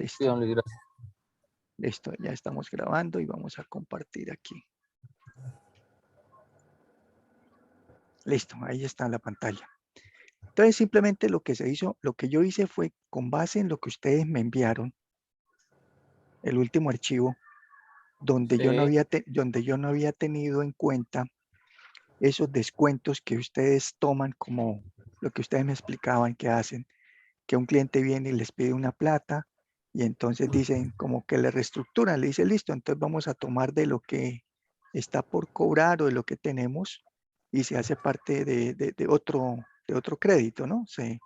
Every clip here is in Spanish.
Sí, Listo. don Luis, gracias. Listo, ya estamos grabando y vamos a compartir aquí. Listo, ahí está la pantalla. Entonces simplemente lo que se hizo, lo que yo hice fue con base en lo que ustedes me enviaron, el último archivo, donde yo no Sí, había tenido en cuenta esos descuentos que ustedes toman como lo que ustedes me explicaban que hacen, que un cliente viene y les pide una plata y entonces dicen como que le reestructuran, le dice listo, entonces vamos a tomar de lo que está por cobrar o de lo que tenemos y se hace parte de otro crédito, ¿no? sí,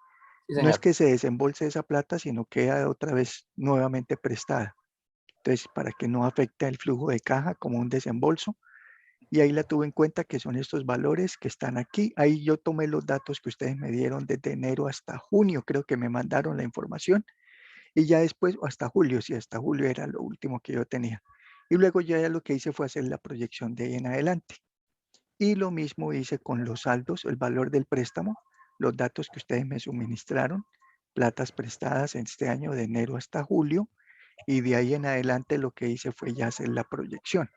No es señor. que se desembolse esa plata, sino queda otra vez nuevamente prestada. Entonces, para que no afecte el flujo de caja como un desembolso, y ahí la tuve en cuenta que son estos valores que están aquí. Ahí yo tomé los datos que ustedes me dieron desde enero hasta junio, creo que me mandaron la información, y ya después, hasta julio, sí, hasta julio era lo último que yo tenía. Y luego ya lo que hice fue hacer la proyección de ahí en adelante. Y lo mismo hice con los saldos, el valor del préstamo, los datos que ustedes me suministraron, platas prestadas en este año de enero hasta julio, y de ahí en adelante lo que hice fue ya hacer la proyección,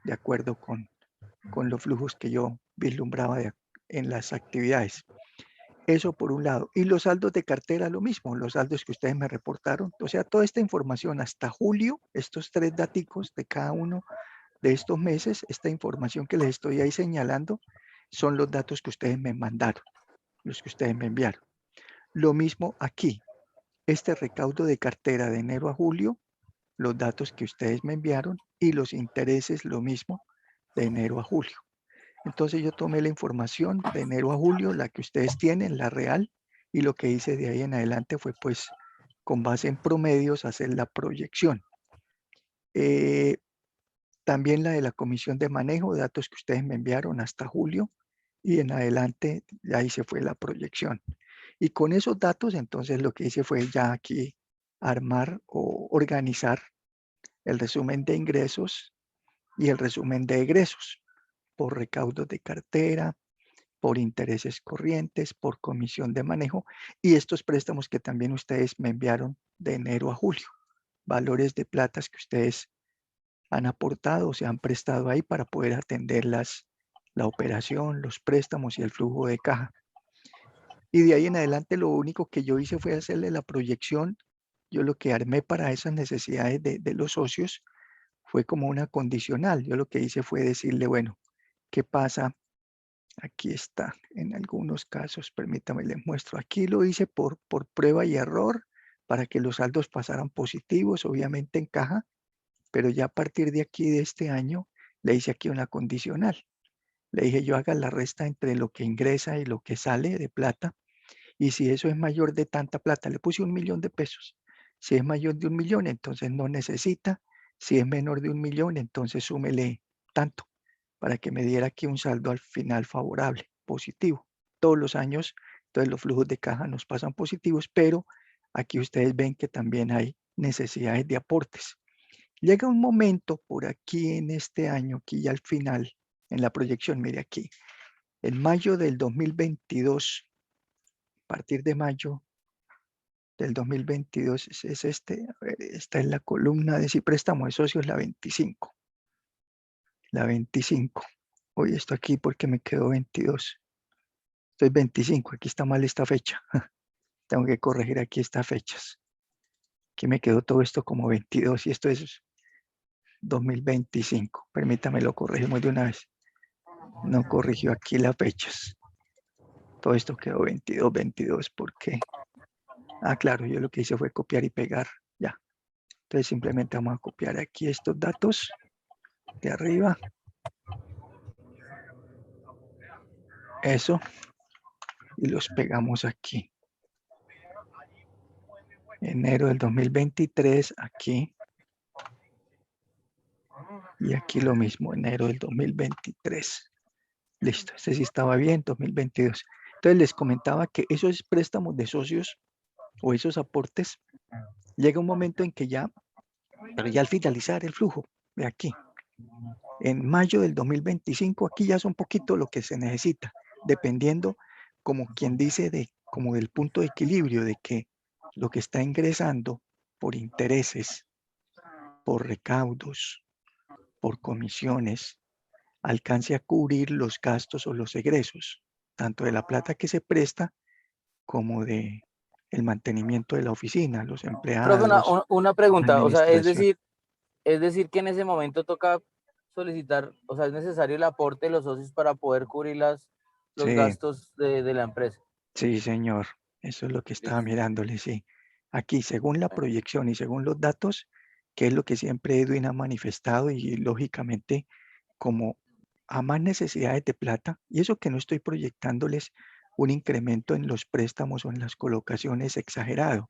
de acuerdo con los flujos que yo vislumbraba en las actividades. Eso por un lado. Y los saldos de cartera, lo mismo, los saldos que ustedes me reportaron. O sea, toda esta información hasta julio, estos 3 daticos de cada uno de estos meses, esta información que les estoy ahí señalando, son los datos que ustedes me mandaron, los que ustedes me enviaron. Lo mismo aquí, este recaudo de cartera de enero a julio, los datos que ustedes me enviaron y los intereses, lo mismo, de enero a julio. Entonces yo tomé la información de enero a julio, la que ustedes tienen, la real, y lo que hice de ahí en adelante fue pues con base en promedios hacer la proyección. Eh, También la de la comisión de manejo, datos que ustedes me enviaron hasta julio y en adelante ahí se fue la proyección. Y con esos datos entonces lo que hice fue ya aquí armar o organizar el resumen de ingresos y el resumen de egresos por recaudos de cartera, por intereses corrientes, por comisión de manejo y estos préstamos que también ustedes me enviaron de enero a julio, valores de platas que ustedes han aportado o se han prestado ahí para poder atender la operación, los préstamos y el flujo de caja. Y de ahí en adelante lo único que yo hice fue hacerle la proyección. Yo lo que armé para esas necesidades de los socios fue como una condicional. Yo lo que hice fue decirle, bueno, ¿qué pasa? Aquí está, en algunos casos, permítame, les muestro. Aquí lo hice por prueba y error para que los saldos pasaran positivos, obviamente en caja, pero ya a partir de aquí, de este año, le hice aquí una condicional. Le dije yo haga la resta entre lo que ingresa y lo que sale de plata, y si eso es mayor de tanta plata, le puse 1.000.000 de pesos. Si es mayor de 1.000.000, entonces no necesita. Si es menor de 1.000.000, entonces súmele tanto para que me diera aquí un saldo al final favorable, positivo. Todos los años, entonces los flujos de caja nos pasan positivos, pero aquí ustedes ven que también hay necesidades de aportes. Llega un momento por aquí en este año, aquí ya al final, en la proyección, mire aquí, en mayo del 2022, a partir de mayo del 2022 es este, a ver, esta es la columna de si préstamo de socios, la 25. La 25. Hoy esto aquí porque me quedó 22. Esto es 25, aquí está mal esta fecha. Tengo que corregir aquí estas fechas. Aquí me quedó todo esto como 22 y esto es 2025. Permítame, lo corregimos de una vez. No corrigió aquí las fechas. Todo esto quedó 22, 22. ¿Por qué? Ah, claro, yo lo que hice fue copiar y pegar. Ya. Entonces simplemente vamos a copiar aquí estos datos de arriba. Eso. Y los pegamos aquí. Enero del 2023, aquí. Y aquí lo mismo, enero del 2023. Listo, este sí estaba bien, 2022. Entonces les comentaba que esos préstamos de socios o esos aportes, llega un momento en que ya, pero ya al finalizar el flujo, de aquí, en mayo del 2025, aquí ya es un poquito lo que se necesita, dependiendo, como quien dice, como del punto de equilibrio de que lo que está ingresando por intereses, por recaudos, por comisiones, alcance a cubrir los gastos o los egresos, tanto de la plata que se presta como de el mantenimiento de la oficina, los Profe, empleados, una la pregunta, o sea, administración. es decir que en ese momento toca solicitar, o sea, es necesario el aporte de los socios para poder cubrir los Sí, gastos de la empresa. sí, señor. Eso es lo que estaba Listo. mirándole, sí. Aquí, según la Bueno, proyección y según los datos, que es lo que siempre Edwin ha manifestado y lógicamente como a más necesidades de plata, y eso que no estoy proyectándoles un incremento en los préstamos o en las colocaciones exagerado.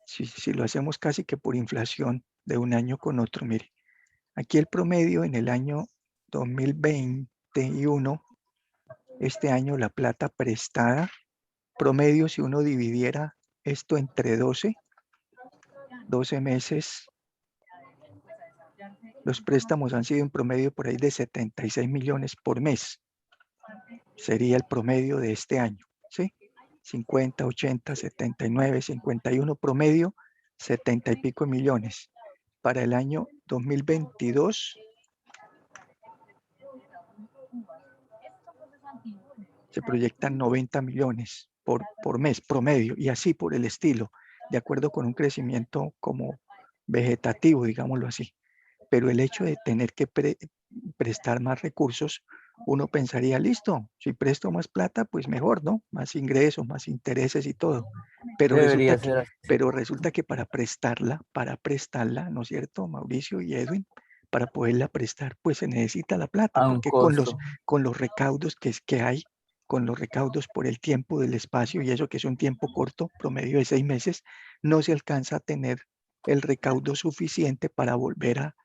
Si lo hacemos casi que por inflación de un año con otro, mire, aquí el promedio en el año 2021, este año la plata prestada, promedio si uno dividiera esto entre 12 meses, los préstamos han sido en promedio por ahí de 76 millones por mes. Sería el promedio de este año, ¿sí? 50, 80, 79, 51 promedio, 70 y pico millones. Para el año 2022 se proyectan 90 millones por mes promedio y así por el estilo, de acuerdo con un crecimiento como vegetativo, digámoslo así. Pero el hecho de tener que prestar más recursos, uno pensaría, listo, si presto más plata, pues mejor, ¿no? Más ingresos, más intereses y todo. Pero resulta debería que, ser así. pero resulta que para prestarla, ¿no es cierto, Mauricio y Edwin? Para poderla prestar, pues se necesita la plata, A un porque costo. con los recaudos que hay, con los recaudos por el tiempo del espacio, y eso que es un tiempo corto, promedio de 6 meses, no se alcanza a tener el recaudo suficiente para volver a,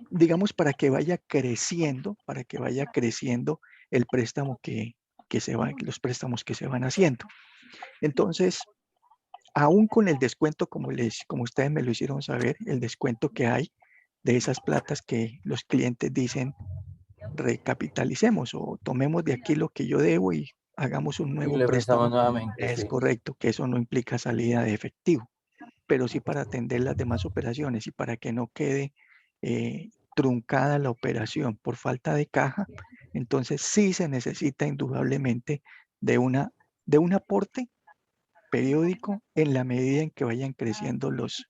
digamos, para que vaya creciendo el préstamo que se va, los préstamos que se van haciendo. Entonces, aún con el descuento, como ustedes me lo hicieron saber, el descuento que hay de esas platas que los clientes dicen, recapitalicemos o tomemos de aquí lo que yo debo y hagamos un Y nuevo le prestamos préstamo. nuevamente, Es sí. correcto que eso no implica salida de efectivo, pero sí para atender las demás operaciones y para que no quede truncada la operación por falta de caja, entonces sí se necesita indudablemente de, una, de un aporte periódico en la medida en que vayan creciendo los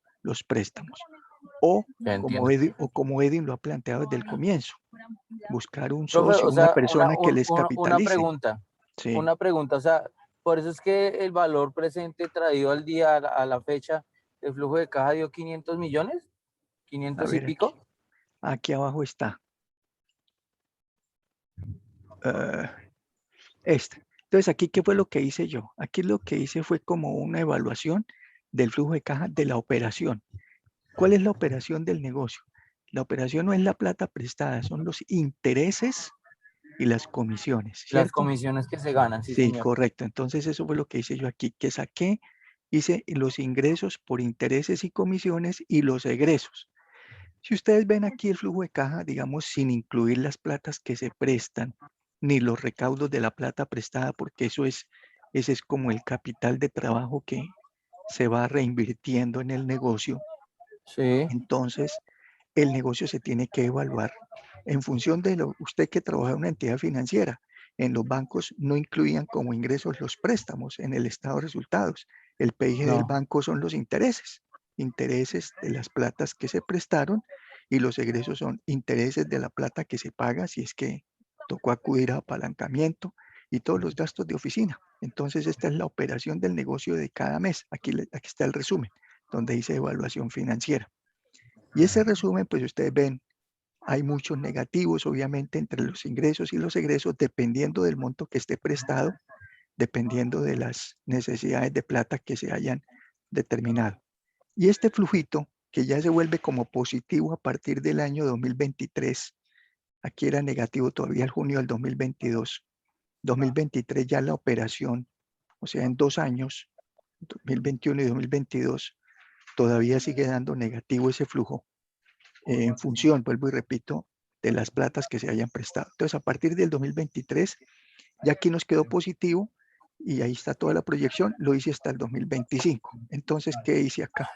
préstamos. O Ya entiendo. o como Edwin lo ha planteado desde el comienzo, buscar un Profe, socio, o una sea, persona que les capitalice. Sí, una pregunta, o sea, por eso es que el valor presente traído al día, a la fecha, el flujo de caja dio 500 millones, a 500 y ver aquí. pico. Aquí abajo está. Uh, Este. Entonces, aquí, ¿qué fue lo que hice yo? Aquí lo que hice fue como una evaluación del flujo de caja de la operación. ¿Cuál es la operación del negocio? La operación no es la plata prestada, son los intereses y las comisiones, Las ¿cierto? comisiones que se ganan, sí, Sí, señor. correcto. Entonces, eso fue lo que hice yo aquí, que hice los ingresos por intereses y comisiones y los egresos. Si ustedes ven aquí el flujo de caja, digamos, sin incluir las platas que se prestan, ni los recaudos de la plata prestada, porque ese es como el capital de trabajo que se va reinvirtiendo en el negocio. Sí, Entonces, el negocio se tiene que evaluar en función de usted que trabaja en una entidad financiera. En los bancos no incluían como ingresos los préstamos en el estado de resultados. El PIG del no. banco son los intereses, intereses de las platas que se prestaron y los egresos son intereses de la plata que se paga si es que tocó acudir a apalancamiento y todos los gastos de oficina. Entonces, esta es la operación del negocio de cada mes. Aquí está el resumen, donde dice evaluación financiera. Y ese resumen, pues ustedes ven, hay muchos negativos, obviamente, entre los ingresos y los egresos, dependiendo del monto que esté prestado, dependiendo de las necesidades de plata que se hayan determinado. Y este flujito, que ya se vuelve como positivo a partir del año 2023, aquí era negativo todavía el junio del 2022, 2023 ya la operación, o sea, en 2 años, 2021 y 2022, todavía sigue dando negativo ese flujo en función, vuelvo y repito, de las platas que se hayan prestado. Entonces, a partir del 2023, ya aquí nos quedó positivo y ahí está toda la proyección, lo hice hasta el 2025. Entonces, ¿qué hice acá?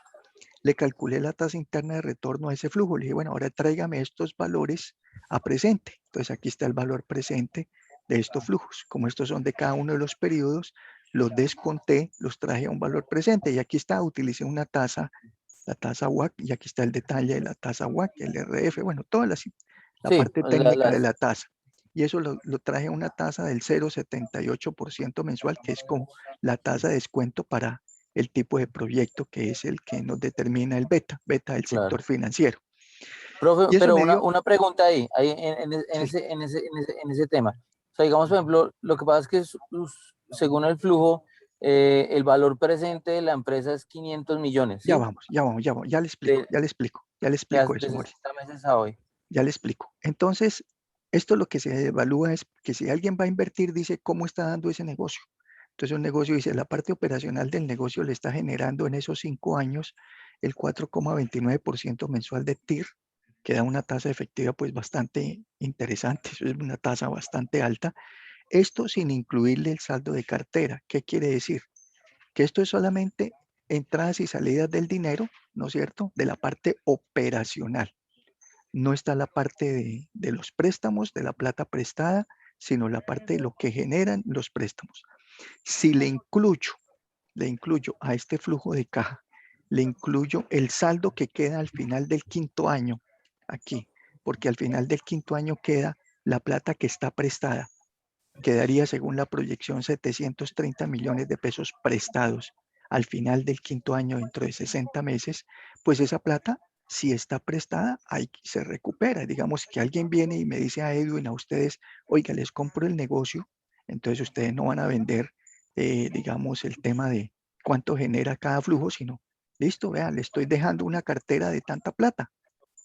le calculé la tasa interna de retorno a ese flujo. Le dije, bueno, ahora tráigame estos valores a presente. Entonces aquí está el valor presente de estos flujos. Como estos son de cada uno de los periodos, los desconté, los traje a un valor presente. Y aquí está, utilicé una tasa, la tasa WACC, y aquí está el detalle de la tasa WACC, el RF, bueno, toda la Sí, parte técnica de la tasa. Y eso lo traje a una tasa del 0,78% mensual, que es como la tasa de descuento para el tipo de proyecto que es el que nos determina el beta del claro. sector financiero. Profe, Y eso pero me dio, una pregunta ahí, sí, en ese tema. O sea, digamos, por ejemplo, lo que pasa es que según el flujo, el valor presente de la empresa es 500 millones, ya ¿sí? vamos, ya vamos, ya vamos, ya le explico, De, ya le explico, ya le explico de eso, Mauricio, 60 meses a hoy. ya le explico. Entonces, esto lo que se evalúa es que si alguien va a invertir, dice cómo está dando ese negocio. Entonces, un negocio dice, la parte operacional del negocio le está generando en esos 5 años el 4,29% mensual de TIR, que da una tasa efectiva pues bastante interesante, eso es una tasa bastante alta. Esto sin incluirle el saldo de cartera. ¿Qué quiere decir? Que esto es solamente entradas y salidas del dinero, ¿no es cierto? De la parte operacional. No está la parte de los préstamos, de la plata prestada, sino la parte de lo que generan los préstamos. Si le incluyo a este flujo de caja, le incluyo el saldo que queda al final del quinto año, aquí, porque al final del quinto año queda la plata que está prestada. Quedaría, según la proyección, 730 millones de pesos prestados al final del quinto año, dentro de 60 meses. Pues esa plata, si está prestada, ahí se recupera. Digamos que alguien viene y me dice a Edwin, a ustedes, oiga, les compro el negocio, entonces ustedes no van a vender, digamos, el tema de cuánto genera cada flujo, sino, listo, vean, le estoy dejando una cartera de tanta plata.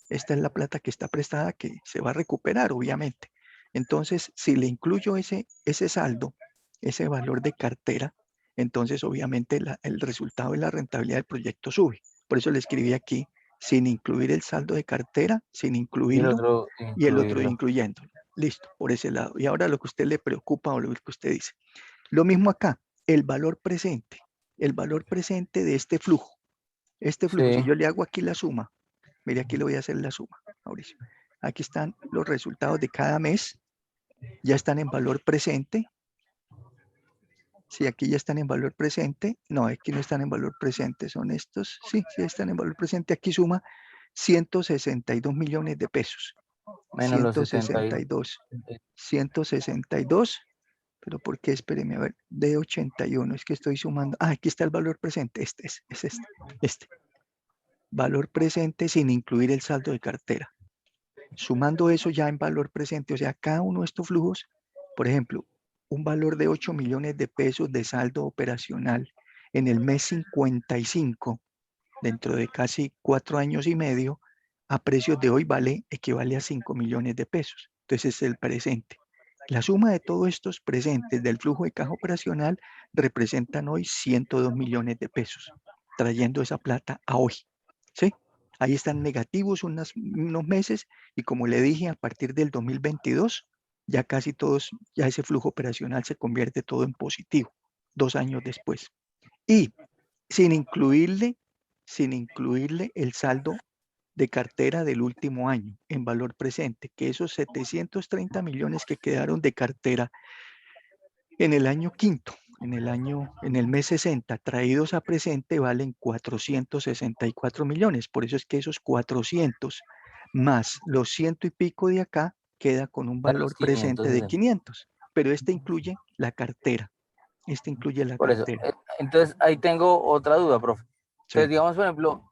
Esta es la plata que está prestada que se va a recuperar, obviamente. Entonces, si le incluyo ese saldo, ese valor de cartera, entonces obviamente el resultado y la rentabilidad del proyecto sube. Por eso le escribí aquí, sin incluir el saldo de cartera, sin Y el incluirlo, otro, y el otro incluirlo. incluyéndolo. Listo, por ese lado. Y ahora lo que a usted le preocupa o lo que usted dice. Lo mismo acá, el valor presente de este flujo. Este flujo, si Sí, yo le hago aquí la suma, mire, aquí le voy a hacer la suma, Mauricio. Aquí están los resultados de cada mes, ya están en valor presente. Si aquí ya están en valor presente, no, aquí no están en valor presente, son estos, sí, sí están en valor presente. Aquí suma 162 millones de pesos. menos los 162, 162, pero ¿por qué? Espéreme, a ver, de 81, es que estoy sumando. Ah, aquí está el valor presente, es este. Valor presente sin incluir el saldo de cartera. Sumando eso ya en valor presente, o sea, cada uno de estos flujos, por ejemplo, un valor de 8 millones de pesos de saldo operacional en el mes 55, dentro de casi 4 años y medio, a precios de hoy equivale a 5 millones de pesos. Entonces es el presente. La suma de todos estos presentes del flujo de caja operacional representan hoy 102 millones de pesos, trayendo esa plata a hoy. ¿Sí? Ahí están negativos unos meses y como le dije, a partir del 2022, ya casi todos, ya ese flujo operacional se convierte todo en positivo, 2 años después. Y sin incluirle, sin incluirle el saldo de cartera del último año en valor presente, que esos 730 millones que quedaron de cartera en el año quinto, en el mes 60, traídos a presente, valen 464 millones. Por eso es que esos 400 más los ciento y pico de acá queda con un a los valor presente de 560. 500. Pero este incluye la cartera. Este incluye la Por eso. cartera. Entonces, ahí tengo otra duda, profe. Entonces, Sí. digamos, por ejemplo,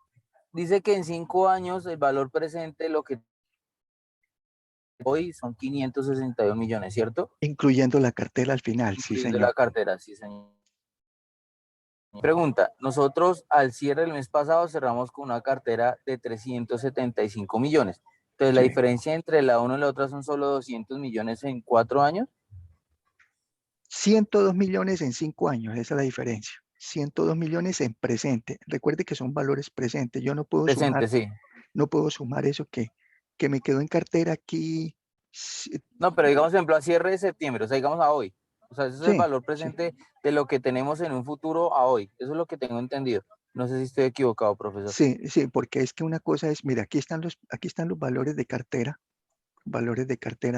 dice que en 5 años el valor presente, lo que hoy son 562 millones, ¿cierto? Incluyendo la cartera al final, sí, Incluyendo la señor. cartera, sí, señor. Pregunta, nosotros al cierre del mes pasado cerramos con una cartera de 375 millones. Entonces, la Sí. diferencia entre la una y la otra son solo 200 millones en 4 años. 102 millones en 5 años, esa es la diferencia. 102 millones en presente. Recuerde que son valores presentes. Yo Presente, sí. no puedo sumar eso que me quedó en cartera aquí. No, pero digamos, por ejemplo, a cierre de septiembre, o sea, digamos a hoy. O sea, ese es el Sí, valor sí. presente de lo que tenemos en un futuro a hoy. Eso es lo que tengo entendido. No sé si estoy equivocado, profesor. Sí, sí, porque es que una cosa es, mira, aquí están los valores de cartera,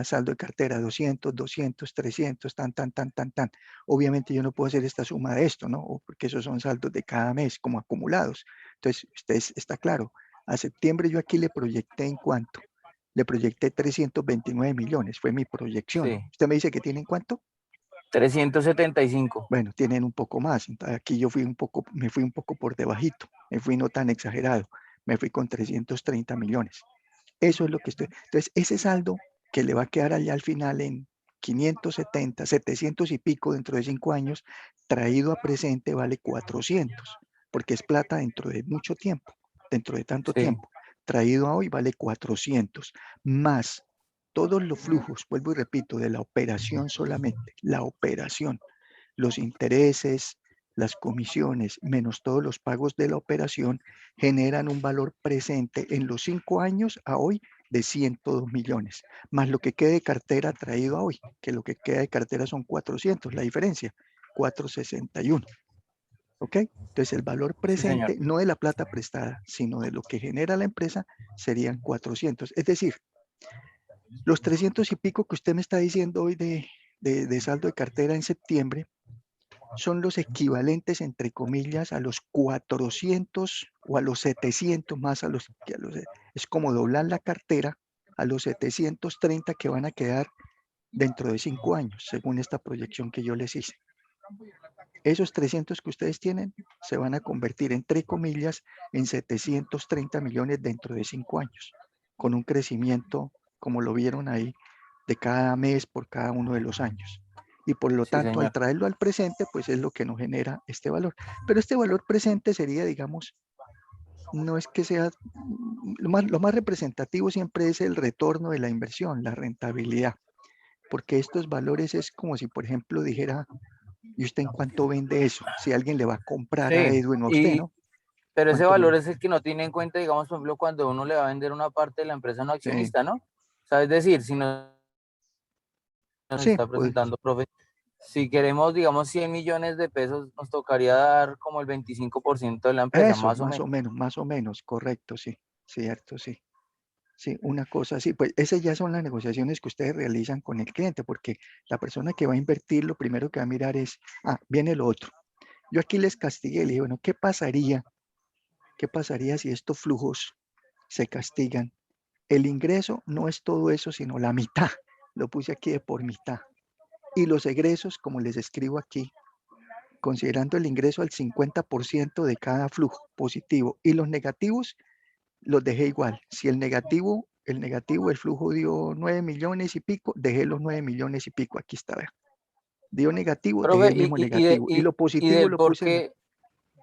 saldo de cartera, 200, 200, 300, tan, tan, tan, tan, tan. Obviamente yo no puedo hacer esta suma de esto, ¿no? Porque esos son saldos de cada mes como acumulados. Entonces, está claro, a septiembre yo aquí le proyecté en cuánto. Le proyecté 329 millones, fue mi proyección. Sí, ¿Usted me dice que tienen cuánto? 375. Bueno, tienen un poco más. Entonces, aquí yo me fui un poco por debajito, me fui no tan exagerado, me fui con 330 millones. Eso es lo que estoy. Entonces, ese saldo que le va a quedar allá al final en 570, 700 y pico dentro de 5 años, traído a presente vale 400, porque es plata dentro de mucho tiempo, dentro de tanto Sí, tiempo. Traído a hoy vale 400, más todos los flujos, vuelvo y repito, de la operación solamente, la operación, los intereses, las comisiones, menos todos los pagos de la operación, generan un valor presente en los 5 años a hoy de 102 millones, más lo que quede de cartera traído a hoy, que lo que queda de cartera son 400, la diferencia, 461. ¿Ok? Entonces el valor sí, señor. presente, no de la plata prestada, sino de lo que genera la empresa, serían 400. Es decir, los 300 y pico que usted me está diciendo hoy de saldo de cartera en septiembre, son los equivalentes, entre comillas, a los 400 o a los 700 más es como doblar la cartera a los 730 que van a quedar dentro de 5 años, según esta proyección que yo les hice. Esos 300 que ustedes tienen se van a convertir, entre comillas, en 730 millones dentro de 5 años, con un crecimiento, como lo vieron ahí, de cada mes por cada uno de los años. Y por lo Sí, tanto, al señor. traerlo al presente, pues es lo que nos genera este valor. Pero este valor presente sería, digamos, no es que sea, lo más representativo siempre es el retorno de la inversión, la rentabilidad, porque estos valores es como si, por ejemplo, dijera, ¿y usted en cuánto vende eso? Si alguien le va a comprar a Sí, Edwin o a usted, ¿no? pero ese ¿Cuánto lo? valor es el que no tiene en cuenta, digamos, por ejemplo, cuando uno le va a vender una parte de la empresa a un Sí, accionista, ¿no? O sea, es decir, si nos sí, está pues, presentando, profe, si queremos, digamos, 100 millones de pesos, nos tocaría dar como el 25% de la empresa, eso, más o menos. más o menos, correcto, sí, cierto, sí. Sí, una cosa así, pues esas ya son las negociaciones que ustedes realizan con el cliente, porque la persona que va a invertir lo primero que va a mirar es, viene lo otro. Yo aquí les castigué, le dije, bueno, ¿qué pasaría? ¿Qué pasaría si estos flujos se castigan? El ingreso no es todo eso, sino la mitad. Lo puse aquí de por mitad. Y los egresos, como les escribo aquí, considerando el ingreso al 50% de cada flujo positivo y los negativos, los dejé igual. Si el flujo dio 9 millones y pico, dejé los 9 millones y pico. Aquí está, vea. Dio negativo, dejé Profe, el mismo negativo. Y lo y positivo del lo por puse. qué,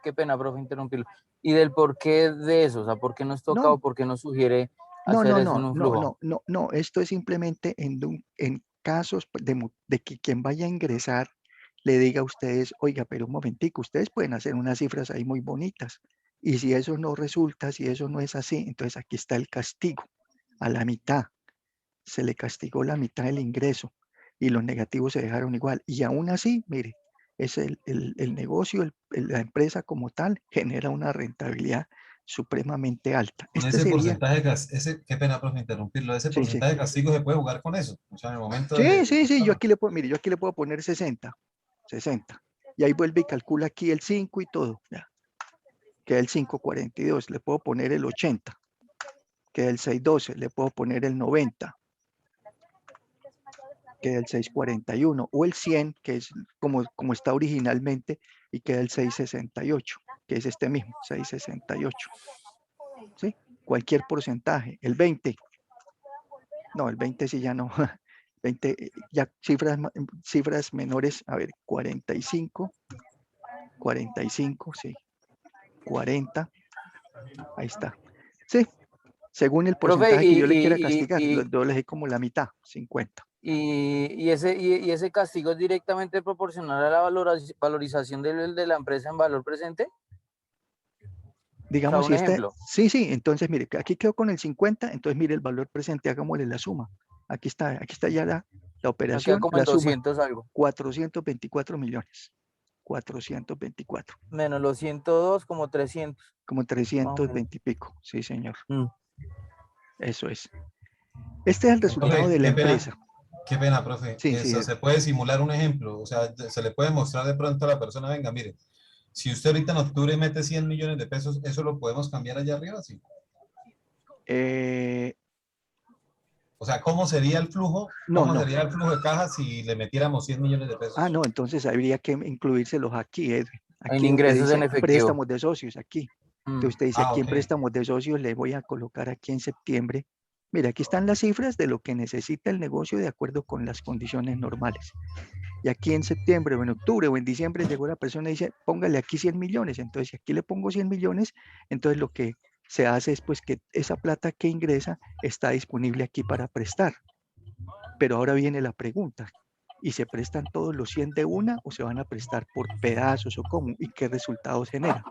qué pena, profe, interrumpirlo, y del por qué de eso, o sea, ¿por qué nos toca o No, por qué nos sugiere no, hacer no, eso en no, un no, flujo? no, no, no. Esto es simplemente en casos de que quien vaya a ingresar le diga a ustedes, oiga, pero un momentico, ustedes pueden hacer unas cifras ahí muy bonitas. Y si eso no resulta, si eso no es así, entonces aquí está el castigo a la mitad. Se le castigó la mitad del ingreso y los negativos se dejaron igual. Y aún así, mire, es el negocio, la empresa como tal, genera una rentabilidad supremamente alta. Con Este ese sería, porcentaje, qué pena, profe, interrumpirlo, ese sí, sí. porcentaje de castigo se puede jugar con eso. O sea, en el momento Sí, de sí, sí, yo sacarlo. aquí le puedo, mire, yo aquí le puedo poner 60, 60. Y ahí vuelve y calcula aquí el 5 y todo. Ya, queda el 5,42. Le puedo poner el 80. Queda el 6,12. Le puedo poner el 90. Queda el 6,41 o el 100, que es como está originalmente, y queda el 6,68, que es este mismo, 6,68. ¿Sí? Cualquier porcentaje. El 20, no, el 20 sí ya no. 20, ya cifras menores, a ver, 45, 45, sí, 40, ahí está. Sí, según el Profe, porcentaje que yo le quiera castigar, lo dejé como la mitad, 50. y ese castigo es directamente proporcional a la valorización de la empresa en valor presente. O sea, Digamos, si un este, ejemplo, sí, sí, entonces mire, aquí quedó con el 50, entonces mire el valor presente, hagámosle la suma. Aquí está ya la nos queda operación, como en la suma, 200 algo. 424 millones. 424. Menos los 102, como 300. Como Más o menos. 320 y pico. Sí, señor. Mm. Eso es. Este es el resultado Profe, de la empresa. qué pena, profe. Sí, sí. Eso se puede simular un ejemplo. O sea, se le puede mostrar de pronto a la persona, venga, mire, si usted ahorita en octubre mete 100 millones de pesos, ¿eso lo podemos cambiar allá arriba? Sí. O sea, ¿cómo sería el flujo? No, ¿Cómo no. sería el flujo de caja si le metiéramos 100 millones de pesos? No, entonces habría que incluírselos aquí, Edwin. En Aquí donde ingresos en dice efectivo. préstamos de socios, aquí. Mm. Entonces usted dice, Ah, aquí en ok. préstamos de socios le voy a colocar aquí en septiembre. Mira, aquí están las cifras de lo que necesita el negocio de acuerdo con las condiciones normales. Y aquí en septiembre o en octubre o en diciembre llegó la persona y dice, póngale aquí 100 millones. Entonces, si aquí le pongo 100 millones, entonces lo que se hace es pues que esa plata que ingresa está disponible aquí para prestar. Pero ahora viene la pregunta, ¿y se prestan todos los 100 de una o se van a prestar por pedazos o cómo? ¿Y qué resultados genera?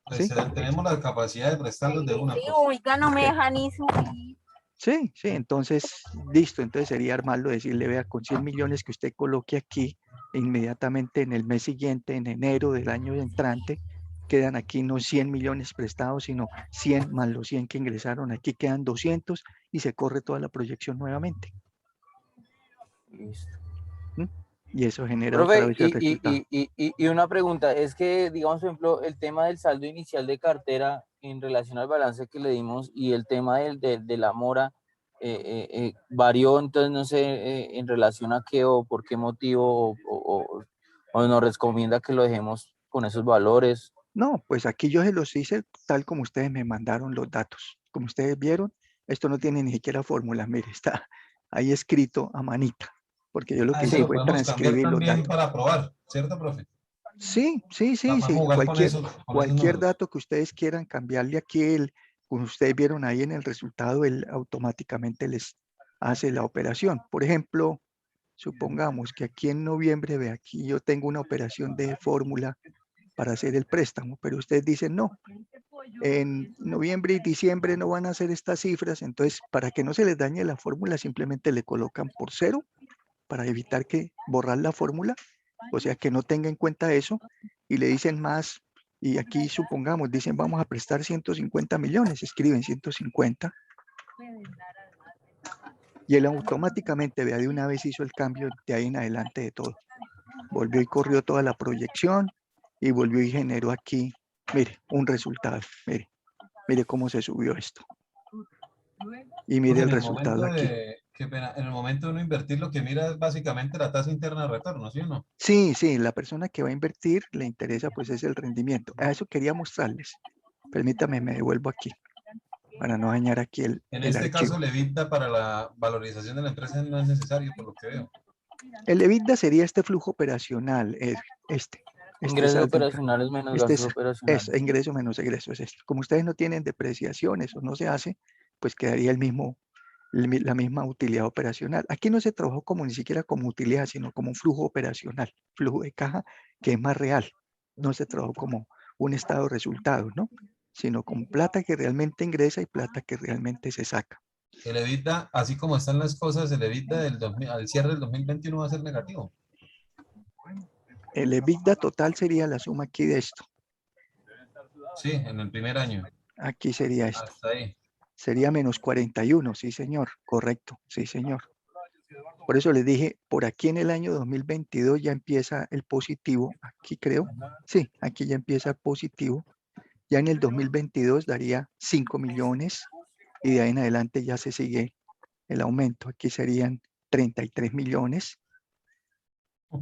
Pues ¿Sí? tenemos la capacidad de prestarlos de una, Sí, profe. oiga, no me Ok. deja ni subir. Sí, sí, entonces, listo, entonces sería armarlo, decirle, vea, con 100 millones que usted coloque aquí, inmediatamente en el mes siguiente, en enero del año entrante, quedan aquí no 100 millones prestados, sino 100 más los 100 que ingresaron, aquí quedan 200 y se corre toda la proyección nuevamente. Listo. ¿Mm? Y eso genera otra Profe, vez el resultado. y una pregunta, es que, digamos, por ejemplo, el tema del saldo inicial de cartera en relación al balance que le dimos y el tema de la mora varió, entonces no sé en relación a qué o por qué motivo o nos recomienda que lo dejemos con esos valores. No, pues aquí yo se los hice tal como ustedes me mandaron los datos. Como ustedes vieron, esto no tiene ni siquiera fórmula, mire, está ahí escrito a manita, porque yo lo Ah, que eso hice lo fue podemos cambiar transcribir los también datos. para probar, ¿cierto, profe? Sí, sí, sí, Para sí, jugar cualquier, con esos cualquier números. dato que ustedes quieran cambiarle aquí, como ustedes vieron ahí en el resultado, él automáticamente les hace la operación. Por ejemplo, supongamos que aquí en noviembre, ve aquí yo tengo una operación de fórmula para hacer el préstamo, pero ustedes dicen no, en noviembre y diciembre no van a hacer estas cifras, entonces para que no se les dañe la fórmula simplemente le colocan por cero para evitar que borrar la fórmula, o sea que no tenga en cuenta eso y le dicen más, y aquí supongamos, dicen vamos a prestar 150 millones, escriben 150 y él automáticamente vea de una vez hizo el cambio de ahí en adelante de todo. Volvió y corrió toda la proyección y volvió y generó aquí, mire, un resultado, mire cómo se subió esto. Y mire Profe, el en el resultado momento aquí. de, qué pena, en el momento de uno invertir, lo que mira es básicamente la tasa interna de retorno, ¿sí o no? Sí, sí, la persona que va a invertir le interesa pues es el rendimiento. A eso quería mostrarles. Permítame, me devuelvo aquí para no dañar aquí En el este caso, archivo. el EBITDA para la valorización de la empresa no es necesario, por lo que veo. El EBITDA sería este flujo operacional, este Ingresos saldo, operacionales menos este gastos es operacionales. ingreso menos egreso, es esto. Como ustedes no tienen depreciaciones o no se hace, pues quedaría el mismo, la misma utilidad operacional. Aquí no se trabajó como ni siquiera como utilidad, sino como un flujo operacional, flujo de caja que es más real. No se trabajó como un estado de resultados, ¿no? Sino como plata que realmente ingresa y plata que realmente se saca. El EBITDA, así como están las cosas, el EBITDA al cierre del 2021 va a ser negativo. El EBITDA total sería la suma aquí de esto. Sí, en el primer año. Aquí sería esto. Hasta ahí. Sería menos 41, sí señor, correcto, sí señor. Por eso les dije, por aquí en el año 2022 ya empieza el positivo, aquí creo, sí, aquí ya empieza el positivo. Ya en el 2022 daría 5 millones y de ahí en adelante ya se sigue el aumento. Aquí serían 33 millones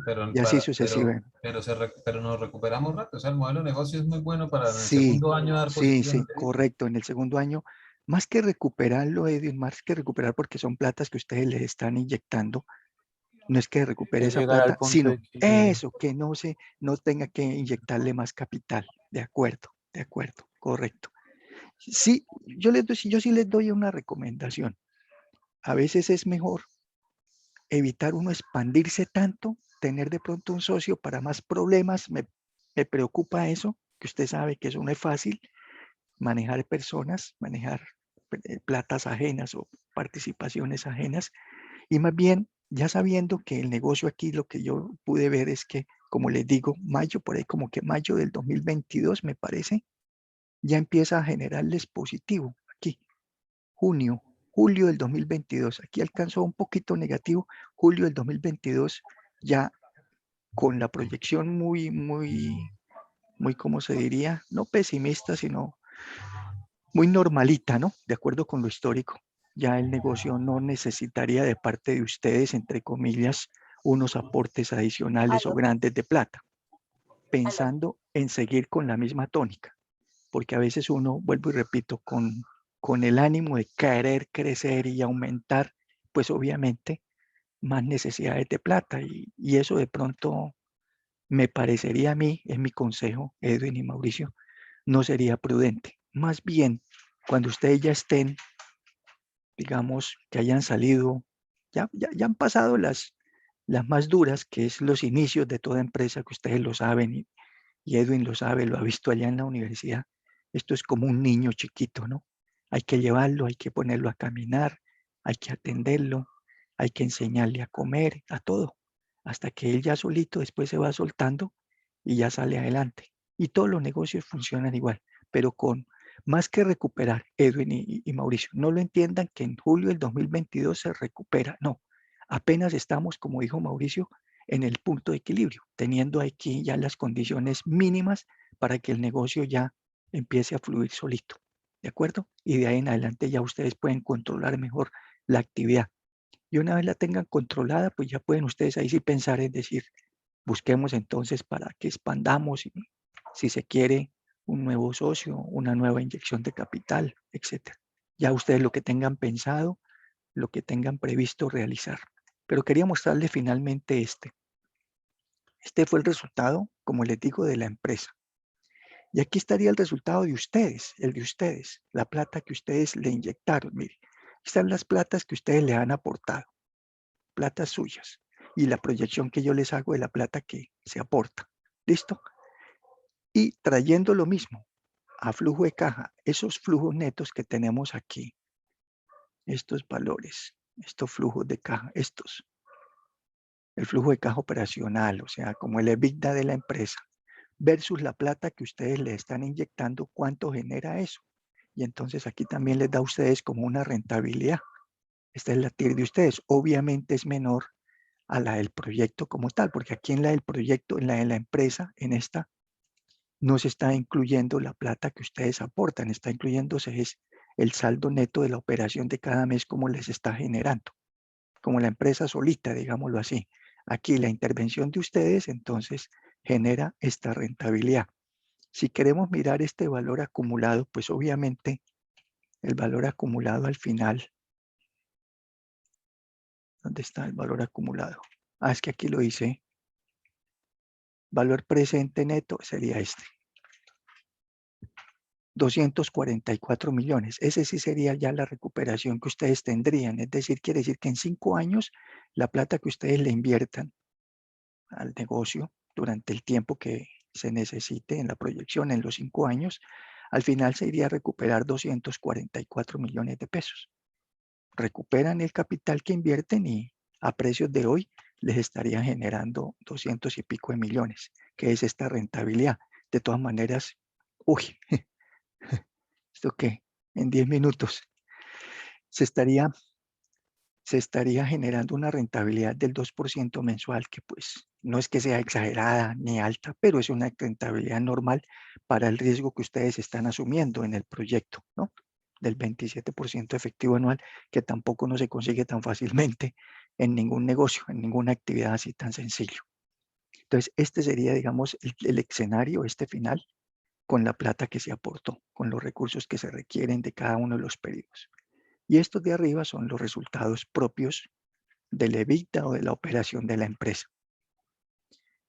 Pero, y así sucesivamente. pero nos recuperamos rápido. O sea, el modelo de negocio es muy bueno para en el Sí, segundo año dar sí, positivo en sí, el EBITDA. correcto. En el segundo año, más que recuperarlo, Edwin, más que recuperar porque son platas que ustedes le están inyectando, no es que recupere Es esa llegar al plata, punto de sino equilibrio. eso, que no tenga que inyectarle más capital. De acuerdo, correcto. Sí, yo sí les doy una recomendación. A veces es mejor evitar uno expandirse tanto, tener de pronto un socio para más problemas. Me preocupa eso, que usted sabe que eso no es fácil, manejar personas, manejar platas ajenas o participaciones ajenas. Y más bien, ya sabiendo que el negocio aquí, lo que yo pude ver es que como les digo, mayo, por ahí como que mayo del 2022, me parece, ya empieza a generarles positivo. Aquí, junio, julio del 2022, aquí alcanzó un poquito negativo, julio del 2022, ya con la proyección muy, ¿cómo se diría? No pesimista, sino muy normalita, ¿no? De acuerdo con lo histórico. Ya el negocio no necesitaría de parte de ustedes, entre comillas, unos aportes adicionales o grandes de plata, pensando en seguir con la misma tónica, porque a veces uno, vuelvo y repito, con el ánimo de querer crecer y aumentar, pues obviamente más necesidades de plata y eso de pronto me parecería a mí, es mi consejo, Edwin y Mauricio, no sería prudente. Más bien, cuando ustedes ya estén, digamos, que hayan salido, ya han pasado las más duras, que es los inicios de toda empresa, que ustedes lo saben y Edwin lo sabe, lo ha visto allá en la universidad. Esto es como un niño chiquito, ¿no? Hay que llevarlo, hay que ponerlo a caminar, hay que atenderlo, hay que enseñarle a comer, a todo, hasta que él ya solito después se va soltando y ya sale adelante. Y todos los negocios funcionan igual, pero con más que recuperar, Edwin y Mauricio, no lo entiendan que en julio del 2022 se recupera, no, apenas estamos, como dijo Mauricio, en el punto de equilibrio, teniendo aquí ya las condiciones mínimas para que el negocio ya empiece a fluir solito, ¿de acuerdo? Y de ahí en adelante ya ustedes pueden controlar mejor la actividad. Y una vez la tengan controlada, pues ya pueden ustedes ahí sí pensar en decir, busquemos entonces para que expandamos, y, si se quiere, un nuevo socio, una nueva inyección de capital, etcétera. Ya ustedes lo que tengan pensado, lo que tengan previsto realizar. Pero quería mostrarles finalmente este. Este fue el resultado, como les digo, de la empresa. Y aquí estaría el resultado de ustedes, el de ustedes, la plata que ustedes le inyectaron. Mire, están las platas que ustedes le han aportado, platas suyas, y la proyección que yo les hago de la plata que se aporta. ¿Listo? Y trayendo lo mismo a flujo de caja, esos flujos netos que tenemos aquí, estos valores, estos flujos de caja, estos, el flujo de caja operacional, o sea, como el EBITDA de la empresa, versus la plata que ustedes le están inyectando, ¿cuánto genera eso? Y entonces aquí también les da a ustedes como una rentabilidad. Esta es la TIR de ustedes. Obviamente es menor a la del proyecto como tal, porque aquí en la del proyecto, en la de la empresa, en esta, no se está incluyendo la plata que ustedes aportan, está incluyéndose es el saldo neto de la operación de cada mes como les está generando, como la empresa solita, digámoslo así. Aquí la intervención de ustedes entonces genera esta rentabilidad. Si queremos mirar este valor acumulado, pues obviamente el valor acumulado al final, ¿dónde está el valor acumulado? Ah, es que aquí lo dice. Valor presente neto sería este. 244 millones. Ese sí sería ya la recuperación que ustedes tendrían. Es decir, quiere decir que en 5 años la plata que ustedes le inviertan al negocio durante el tiempo que se necesite en la proyección en los 5 años, al final se iría a recuperar 244 millones de pesos. Recuperan el capital que invierten y a precios de hoy les estarían generando 200 y pico de millones, que es esta rentabilidad. De todas maneras, uy, ¿esto qué? En 10 minutos se estaría generando una rentabilidad del 2% mensual, que pues no es que sea exagerada ni alta, pero es una rentabilidad normal para el riesgo que ustedes están asumiendo en el proyecto, ¿no? Del 27% efectivo anual, que tampoco no se consigue tan fácilmente en ningún negocio, en ninguna actividad así tan sencillo. Entonces, este sería, digamos, el escenario, este final, con la plata que se aportó, con los recursos que se requieren de cada uno de los periodos. Y estos de arriba son los resultados propios del EBITDA o de la operación de la empresa.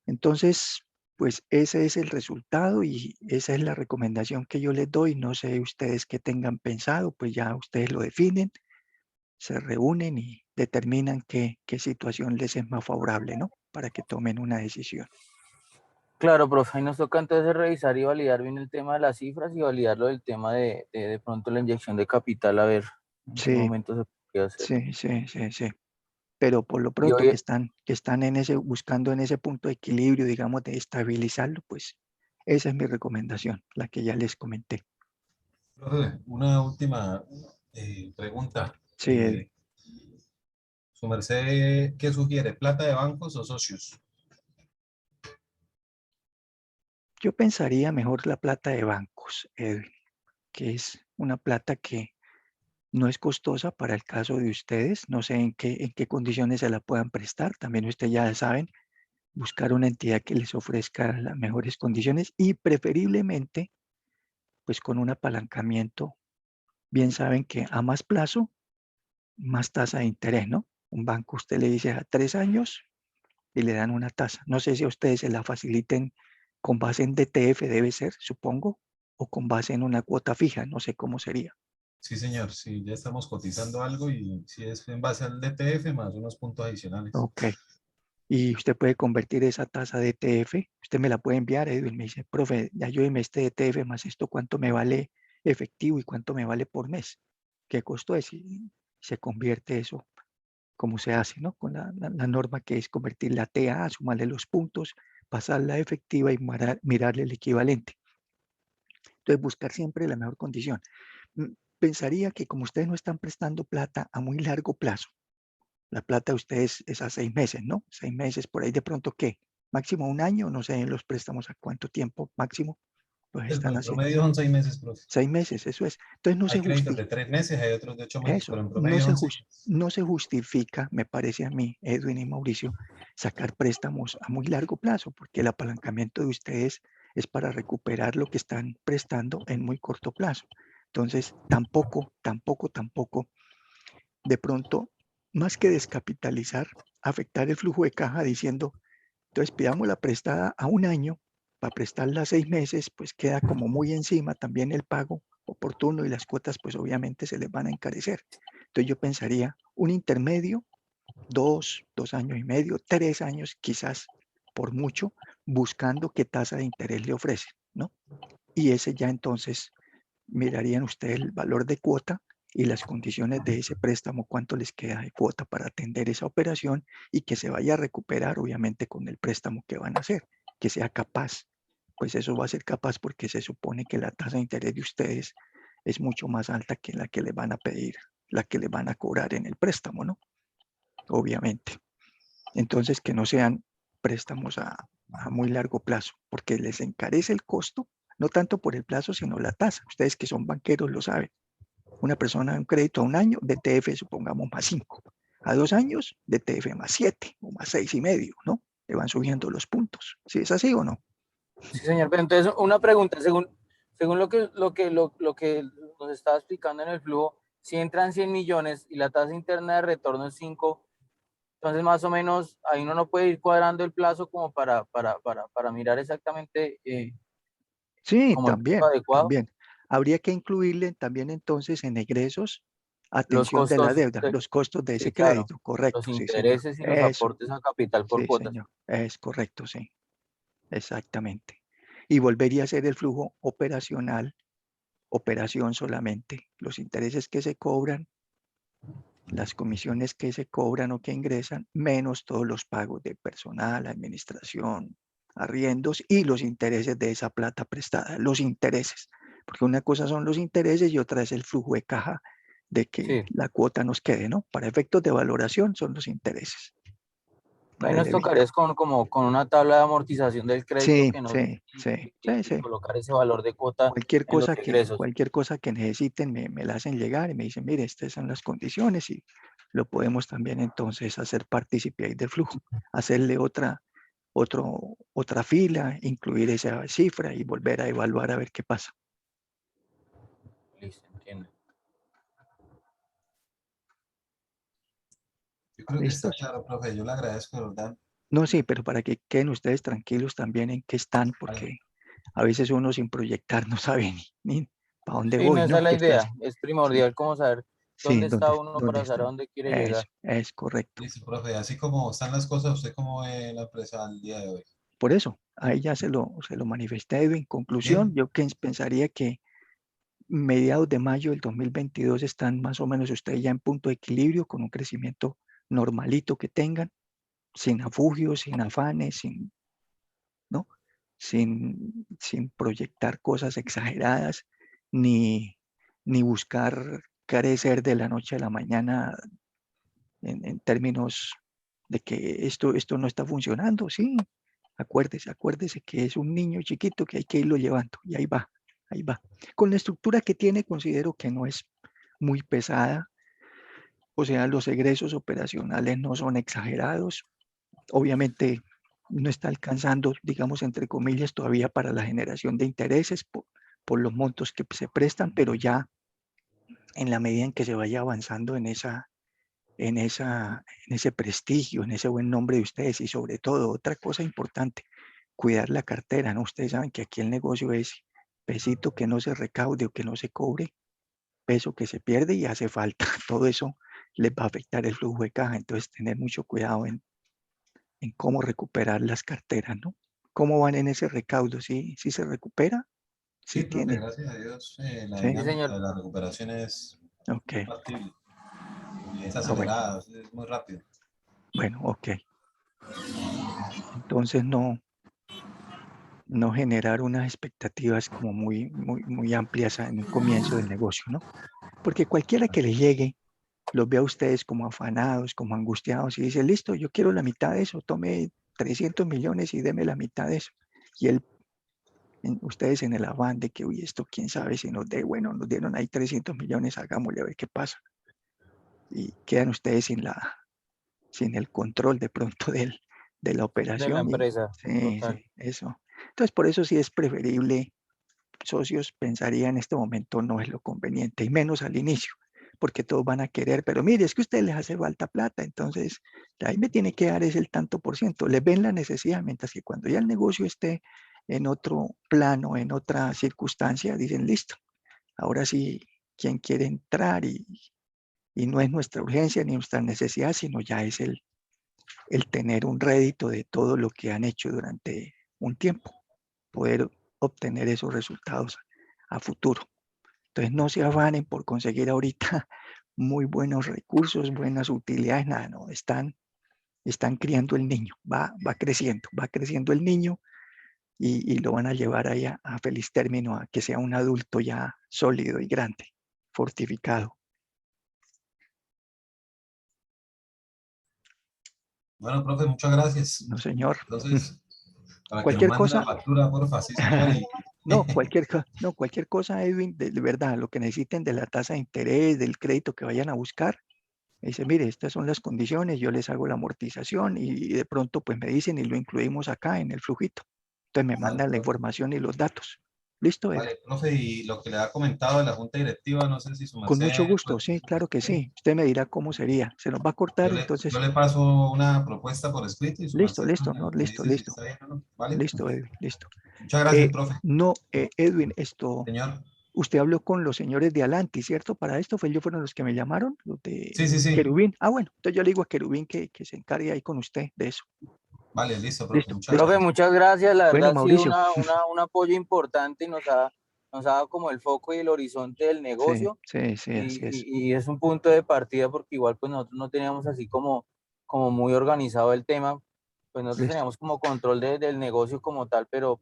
Entonces, pues ese es el resultado y esa es la recomendación que yo les doy. No sé ustedes qué tengan pensado, pues ya ustedes lo definen, se reúnen y determinan qué situación les es más favorable, ¿no? Para que tomen una decisión. Claro, profe, ahí nos toca entonces revisar y validar bien el tema de las cifras y validarlo del tema de pronto la inyección de capital, a ver en qué Sí, momento se puede hacer. sí. pero por lo Y pronto hoy, que están en ese, buscando en ese punto de equilibrio, digamos, de estabilizarlo, pues esa es mi recomendación, la que ya les comenté. Profe, una última pregunta. Sí, ¿Su merced qué sugiere? ¿Plata de bancos o socios? yo pensaría mejor la plata de bancos, que es una plata que no es costosa para el caso de ustedes. No sé en qué condiciones se la puedan prestar. También ustedes ya saben, buscar una entidad que les ofrezca las mejores condiciones y preferiblemente, pues con un apalancamiento. Bien saben que a más plazo, más tasa de interés, ¿no? Un banco usted le dice a 3 años y le dan una tasa. No sé si a ustedes se la faciliten con base en DTF, debe ser, supongo, o con base en una cuota fija, no sé cómo sería. Sí, señor. Sí, ya estamos cotizando algo y si es en base al DTF más unos puntos adicionales. Ok. Y usted puede convertir esa tasa de ETF. Usted me la puede enviar, Edwin. Me dice, profe, ayúdeme este ETF más esto, ¿cuánto me vale efectivo y cuánto me vale por mes? ¿Qué costo es? Y se convierte eso como se hace, ¿no? Con la norma que es convertir la TA, sumarle los puntos, pasarla a efectiva y mirarle el equivalente. Entonces, buscar siempre la mejor condición. Pensaría que como ustedes no están prestando plata a muy largo plazo, la plata de ustedes es a 6 meses, ¿no? 6 meses, por ahí de pronto, ¿qué? Máximo un año, no sé, en los préstamos a cuánto tiempo máximo los Pues están en haciendo. promedio son 6 meses, profe. 6 meses, eso es. Entonces no se Hay créditos justifica de 3 meses, hay otros de 8 meses, eso, pero en promedio son 6 meses. no se justifica, me parece a mí, Edwin y Mauricio, sacar préstamos a muy largo plazo, porque el apalancamiento de ustedes es para recuperar lo que están prestando en muy corto plazo. Entonces, tampoco de pronto, más que descapitalizar, afectar el flujo de caja diciendo, entonces pidamos la prestada a un año, para prestarla a 6 meses, pues queda como muy encima también el pago oportuno y las cuotas pues obviamente se les van a encarecer. Entonces yo pensaría un intermedio, 2 años y medio, 3 años quizás por mucho, buscando qué tasa de interés le ofrece, ¿no? Y ese ya entonces mirarían ustedes el valor de cuota y las condiciones de ese préstamo, cuánto les queda de cuota para atender esa operación y que se vaya a recuperar, obviamente, con el préstamo que van a hacer, que sea capaz. Pues eso va a ser capaz porque se supone que la tasa de interés de ustedes es mucho más alta que la que le van a pedir, la que le van a cobrar en el préstamo, ¿no? Obviamente. Entonces, que no sean préstamos a muy largo plazo, porque les encarece el costo, no tanto por el plazo, sino la tasa. Ustedes que son banqueros lo saben. Una persona, un crédito a un año, DTF supongamos más 5. A 2 años, DTF más 7 o más 6,5, ¿no? Le van subiendo los puntos. ¿Sí es así o no? sí, señor, pero entonces una pregunta, según lo que nos estaba explicando en el flujo, si entran 100 millones y la tasa interna de retorno es 5, entonces más o menos ahí uno no puede ir cuadrando el plazo como para mirar exactamente Sí, como el punto también, adecuado, también. Habría que incluirle también entonces en egresos los atención de la costos, deuda, los costos de sí, ese claro, crédito, los correcto, sí, señor. intereses y los Eso, aportes a capital por sí, cuotas. señor, es correcto, sí, exactamente. Y volvería a ser el flujo operacional, operación solamente, los intereses que se cobran, las comisiones que se cobran o que ingresan, menos todos los pagos de personal, administración, arriendos y los intereses de esa plata prestada, los intereses, porque una cosa son los intereses y otra es el flujo de caja de que Sí, la cuota nos quede, ¿no? Para efectos de valoración son los intereses, ahí para el nos EBITDA. tocaría es con una tabla de amortización del crédito Sí, que nos sí, sí, sí, y sí. colocar ese valor de cuota en los ingresos. Cualquier cosa que necesiten me la hacen llegar y me dicen, mire, estas son las condiciones y lo podemos también entonces hacer partícipe ahí del flujo, hacerle otra fila, incluir esa cifra y volver a evaluar a ver qué pasa. Listo, entiendo. Yo creo que está ¿Listos? claro, profe. Yo le agradezco, de verdad. No, sí, pero para que queden ustedes tranquilos también en qué están, Vale. porque a veces uno sin proyectar no sabe ni para dónde Sí, no, voy, esa ¿no? es la ¿Qué estás? idea. Es Sí, primordial como saber sí, dónde está uno dónde para saber a están. dónde quiere Eso, llegar. es correcto. Listo, profe. Así como están las cosas, ¿usted cómo ve la empresa al día de hoy? Por eso, ahí ya se lo manifesté, Edwin. En conclusión, Bien. yo pensaría que mediados de mayo del 2022 están más o menos ustedes ya en punto de equilibrio con un crecimiento normalito que tengan, sin afugios, sin afanes, ¿no? Sin proyectar cosas exageradas, ni, ni buscar crecer de la noche a la mañana en términos de que esto no está funcionando. Sí, acuérdese que es un niño chiquito que hay que irlo llevando y ahí va, ahí va. Con la estructura que tiene, considero que no es muy pesada, o sea, los egresos operacionales no son exagerados. Obviamente no está alcanzando, digamos, entre comillas, todavía para la generación de intereses por los montos que se prestan, pero ya en la medida en que se vaya avanzando en ese prestigio, en ese buen nombre de ustedes y sobre todo, otra cosa importante, cuidar la cartera, ¿no? Ustedes saben que aquí el negocio es pesito que no se recaude o que no se cobre, peso que se pierde y hace falta. Todo eso les va a afectar el flujo de caja, entonces tener mucho cuidado en cómo recuperar las carteras, ¿no? ¿Cómo van en ese recaudo? ¿Sí se recupera? Sí, ¿Sí profe, tienen? gracias a Dios, la ¿Sí? Sí, dinámica señor. de la recuperación Ok. es factible y es Ah, bueno. acelerada, es muy rápido. Bueno, ok. Entonces no generar unas expectativas como muy amplias en un comienzo del negocio, ¿no? Porque cualquiera que le llegue los ve a ustedes como afanados, como angustiados y dice, listo, yo quiero la mitad de eso, tome 300 millones y deme la mitad de eso. Y ustedes en el afán de que, uy, esto quién sabe si nos dé, bueno, nos dieron ahí 300 millones, hagámosle a ver qué pasa. Y quedan ustedes sin el control de pronto de la De la operación. Y empresa, sí, total. sí, eso. Entonces, por eso sí es preferible, socios, pensaría en este momento no es lo conveniente, y menos al inicio, porque todos van a querer, pero mire, es que a ustedes les hace falta plata, entonces ahí me tiene que dar es el tanto por ciento. Les ven la necesidad, mientras que cuando ya el negocio esté en otro plano, en otra circunstancia, dicen, listo, ahora sí, ¿quién quiere entrar? Y no es nuestra urgencia ni nuestra necesidad, sino ya es el tener un rédito de todo lo que han hecho durante un tiempo, poder obtener esos resultados a futuro. Entonces no se afanen por conseguir ahorita muy buenos recursos, buenas utilidades, nada, no, están criando el niño, va creciendo el niño y lo van a llevar ahí a feliz término, a que sea un adulto ya sólido y grande, fortificado. Bueno, profe, muchas gracias. No, señor. Entonces, para que nos Cualquier mande cosa, una factura, porfa, sí, señor. no, cualquier cosa, Edwin, de verdad, lo que necesiten de la tasa de interés, del crédito que vayan a buscar, me dice, mire, estas son las condiciones, yo les hago la amortización y de pronto pues me dicen y lo incluimos acá en el flujito. Entonces me Vale, mandan la profe. información y los datos. ¿Listo, Edwin? Vale, profe, y lo que le ha comentado de la junta directiva, no sé si su Con mucho merced, gusto, pues, sí, claro que ¿sí? sí. Usted me dirá cómo sería. Se nos va a cortar, Yo entonces, le paso una propuesta por escrito y su listo, merced listo, pues, ¿no? me Listo, dice si listo, está bien o no. Vale. listo, Edwin, listo. Muchas gracias, profe. No, Edwin, Señor. usted habló con los señores de Alanti, ¿cierto? Para esto fue, ellos fueron los que me llamaron, los Sí, de sí, sí. Querubín. Ah, bueno, entonces yo le digo a Querubín que se encargue ahí con usted de eso. Vale, listo, profe. Listo, Muchas listo. Profe, gracias. muchas gracias. La Bueno, verdad ha sido Mauricio, un apoyo importante y nos ha dado como el foco y el horizonte del sí, negocio. sí, sí, así es. Y es un punto de partida porque igual pues nosotros no teníamos así como muy organizado el tema. Pues nosotros Listo. teníamos como control del negocio como tal, pero